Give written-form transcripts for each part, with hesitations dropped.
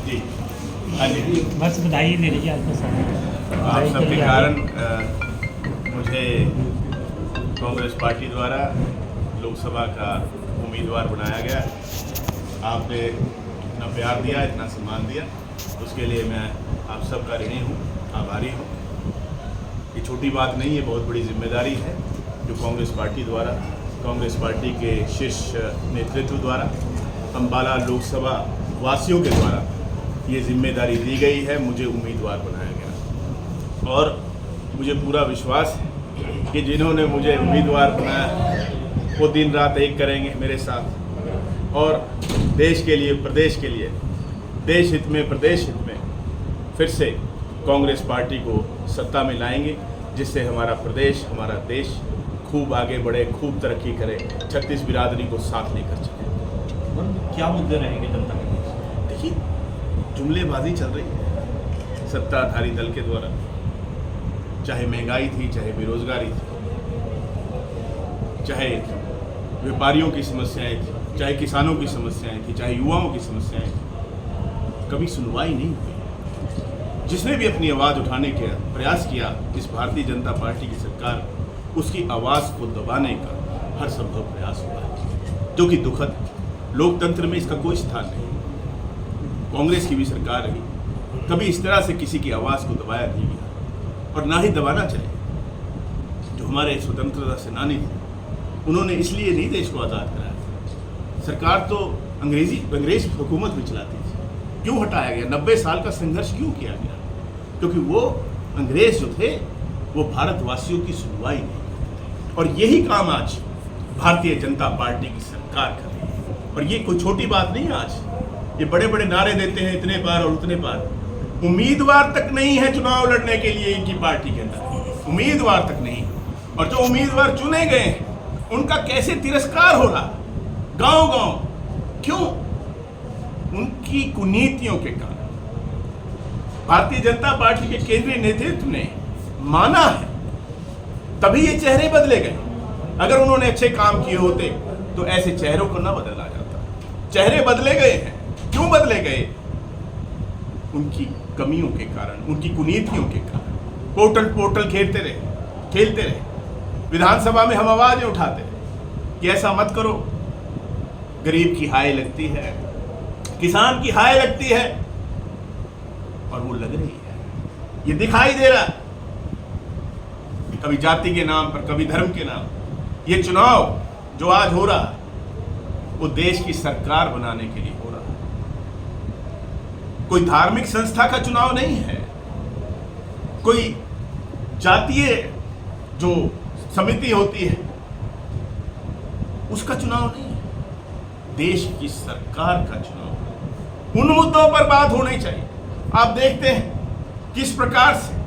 जी हाँ जी, बस बधाई दे रही है आपको सर। आप सबके कारण मुझे कांग्रेस पार्टी द्वारा लोकसभा का उम्मीदवार बनाया गया। आपने इतना प्यार दिया, इतना सम्मान दिया, उसके लिए मैं आप सबका ऋणी हूँ, आभारी हूँ। ये छोटी बात नहीं है, बहुत बड़ी जिम्मेदारी है जो कांग्रेस पार्टी द्वारा, कांग्रेस पार्टी के शीर्ष नेतृत्व द्वारा, अम्बाला लोकसभा वासियों के द्वारा ये जिम्मेदारी दी गई है, मुझे उम्मीदवार बनाया गया। और मुझे पूरा विश्वास है कि जिन्होंने मुझे उम्मीदवार बनाया वो दिन रात एक करेंगे मेरे साथ और देश के लिए, प्रदेश के लिए, देश हित में, प्रदेश हित में फिर से कांग्रेस पार्टी को सत्ता में लाएंगे, जिससे हमारा प्रदेश, हमारा देश खूब आगे बढ़े, खूब तरक्की करे, 36 बिरादरी को साथ लेकर चले। क्या मुद्दे रहेंगे जनता के बीच? देखिए, जुमलेबाजी चल रही है सत्ताधारी दल के द्वारा, चाहे महंगाई थी, चाहे बेरोजगारी थी, चाहे व्यापारियों की समस्याएं थी, चाहे किसानों की समस्याएं थी, चाहे युवाओं की समस्याएं थी, कभी सुनवाई नहीं हुई। जिसने भी अपनी आवाज़ उठाने का प्रयास किया, इस भारतीय जनता पार्टी की सरकार उसकी आवाज़ को दबाने का हर संभव प्रयास हुआ है, जो कि दुखद है। लोकतंत्र में इसका कोई स्थान नहीं। कांग्रेस की भी सरकार रही, कभी इस तरह से किसी की आवाज़ को दबाया नहीं गया और ना ही दबाना चाहिए। जो हमारे स्वतंत्रता सेनानी थे, उन्होंने इसलिए नहीं देश को आज़ाद कराया। सरकार तो अंग्रेज हुकूमत भी चलाती थी, क्यों हटाया गया? 90 साल का संघर्ष क्यों किया गया? क्योंकि वो अंग्रेज जो थे वो भारतवासियों की सुनवाई नहीं करते थे। और यही काम आज भारतीय जनता पार्टी की सरकार कर रही है। और ये कोई छोटी बात नहीं है। आज ये बड़े बड़े नारे देते हैं, इतने पार और उतने पार। उम्मीदवार तक नहीं है चुनाव लड़ने के लिए इनकी पार्टी के अंदर, उम्मीदवार तक नहीं। और जो उम्मीदवार चुने गए हैं उनका कैसे तिरस्कार हो रहा गांव-गांव? क्यों? उनकी कुनीतियों के कारण। भारतीय जनता पार्टी के केंद्रीय नेतृत्व ने माना है, तभी ये चेहरे बदले गए। अगर उन्होंने अच्छे काम किए होते तो ऐसे चेहरों को ना बदला जाता। चेहरे बदले गए हैं, क्यों बदले गए? उनकी कमियों के कारण, उनकी कुनीतियों के कारण। पोर्टल खेलते रहे। विधानसभा में हम आवाजें उठाते रहे कि ऐसा मत करो। गरीब की हाय लगती है, किसान की हाय लगती है, और वो लग रही है। ये दिखाई दे रहा है, कभी जाति के नाम पर, कभी धर्म के नाम। ये चुनाव जो आज हो रहा है वो देश की सरकार बनाने के लिए हो रहा है, कोई धार्मिक संस्था का चुनाव नहीं है, कोई जातीय जो समिति होती है उसका चुनाव नहीं है, देश की सरकार का चुनाव है। उन मुद्दों पर बात होनी चाहिए। आप देखते हैं किस प्रकार से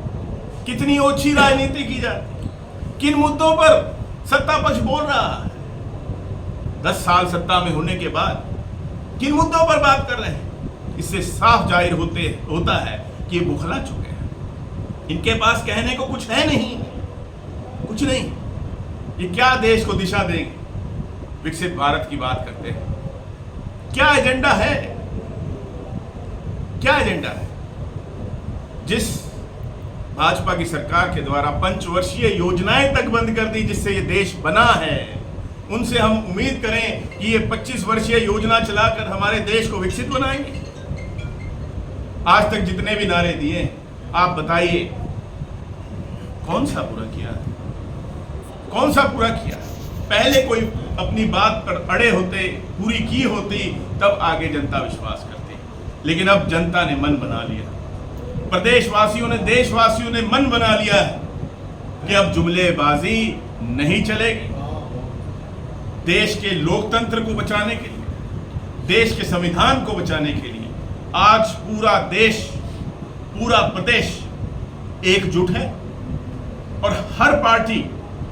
कितनी ओछी राजनीति की जाती है, किन मुद्दों पर सत्ता पक्ष बोल रहा है। 10 साल सत्ता में होने के बाद किन मुद्दों पर बात कर रहे हैं? इससे साफ जाहिर होता है कि ये बुखला चुके हैं। इनके पास कहने को कुछ है नहीं, कुछ नहीं। ये क्या देश को दिशा देंगे? विकसित भारत की बात करते हैं, क्या एजेंडा है? क्या एजेंडा है? जिस भाजपा की सरकार के द्वारा पंचवर्षीय योजनाएं तक बंद कर दी जिससे ये देश बना है, उनसे हम उम्मीद करें कि ये 25 वर्षीय योजना चलाकर हमारे देश को विकसित बनाएंगे। आज तक जितने भी नारे दिए, आप बताइए कौन सा पूरा किया? कौन सा पूरा किया? पहले कोई अपनी बात पर अड़े होते, पूरी की होती, तब आगे जनता विश्वास करती। लेकिन अब जनता ने मन बना लिया, प्रदेशवासियों ने, देशवासियों ने मन बना लिया है कि अब जुमलेबाजी नहीं चलेगी। देश के लोकतंत्र को बचाने के लिए, देश के संविधान को बचाने के लिए आज पूरा देश, पूरा प्रदेश एकजुट है। और हर पार्टी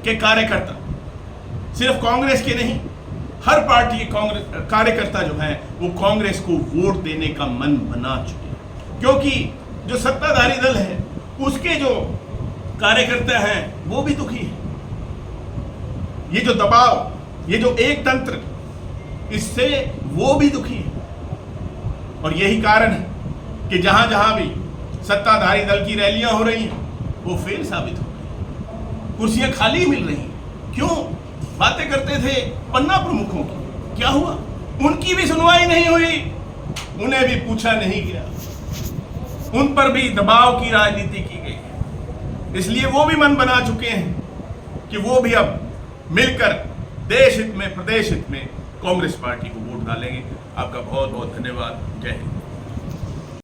के कार्यकर्ता, सिर्फ कांग्रेस के नहीं, हर पार्टी के कार्यकर्ता जो हैं वो कांग्रेस को वोट देने का मन बना चुके हैं। क्योंकि जो सत्ताधारी दल है उसके जो कार्यकर्ता हैं वो भी दुखी हैं। ये जो दबाव, ये जो एक तंत्र, इससे वो भी दुखी है। और यही कारण है कि जहां जहां भी सत्ताधारी दल की रैलियां हो रही हैं वो फेल साबित हो गई, कुर्सियां खाली मिल रही हैं। क्यों? बातें करते थे पन्ना प्रमुखों की, क्या हुआ? उनकी भी सुनवाई नहीं हुई, उन्हें भी पूछा नहीं गया, उन पर भी दबाव की राजनीति की गई। इसलिए वो भी मन बना चुके हैं कि वो भी अब मिलकर देश हित में, प्रदेश हित में कांग्रेस पार्टी को वोट डालेंगे। आपका बहुत बहुत धन्यवाद। जय हिंद।